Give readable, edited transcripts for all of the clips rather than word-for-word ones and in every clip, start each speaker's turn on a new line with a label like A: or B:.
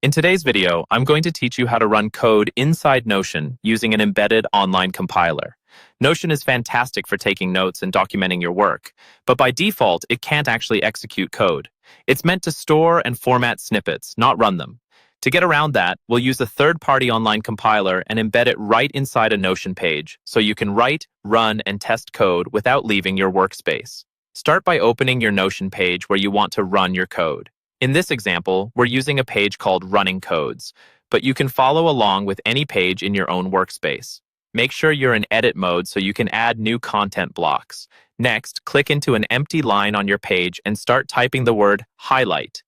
A: In today's video, I'm going to teach you how to run code inside Notion using an embedded online compiler. Notion is fantastic for taking notes and documenting your work, but by default, it can't actually execute code. It's meant to store and format snippets, not run them. To get around that, we'll use a third-party online compiler and embed it right inside a Notion page, so you can write, run, and test code without leaving your workspace. Start by opening your Notion page where you want to run your code. In this example, we're using a page called Running Codes, but you can follow along with any page in your own workspace. Make sure you're in edit mode so you can add new content blocks. Next, click into an empty line on your page and start typing the word highlight.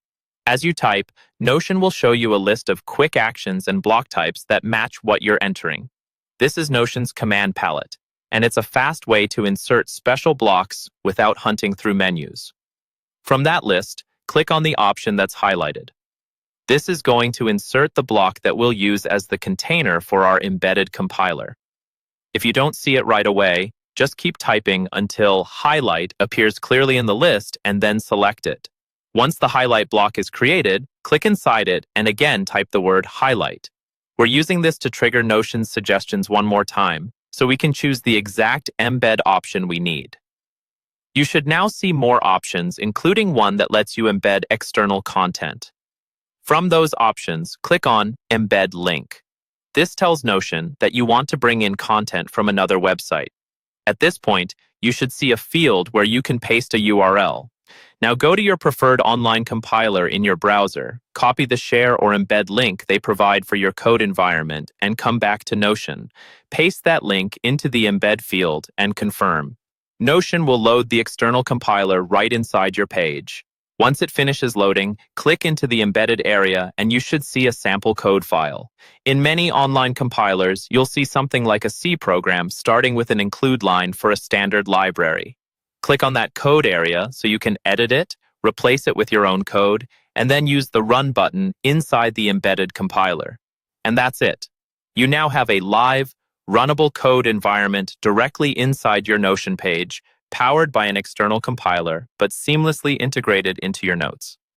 A: As you type, Notion will show you a list of quick actions and block types that match what you're entering. This is Notion's command palette, and it's a fast way to insert special blocks without hunting through menus. From that list, click on the option that's highlighted. This is going to insert the block that we'll use as the container for our embedded compiler. If you don't see it right away, just keep typing until highlight appears clearly in the list and then select it. Once the highlight block is created, click inside it and again type the word highlight. We're using this to trigger Notion's suggestions one more time, so we can choose the exact embed option we need. You should now see more options, including one that lets you embed external content. From those options, click on Embed Link. This tells Notion that you want to bring in content from another website. At this point, you should see a field where you can paste a URL. Now go to your preferred online compiler in your browser, copy the share or embed link they provide for your code environment, and come back to Notion. Paste that link into the embed field and confirm. Notion will load the external compiler right inside your page. Once it finishes loading, click into the embedded area and you should see a sample code file. In many online compilers, you'll see something like a C program starting with an include line for a standard library. Click on that code area so you can edit it, replace it with your own code, and then use the Run button inside the embedded compiler. And that's it. You now have a live, runnable code environment directly inside your Notion page, powered by an external compiler, but seamlessly integrated into your notes.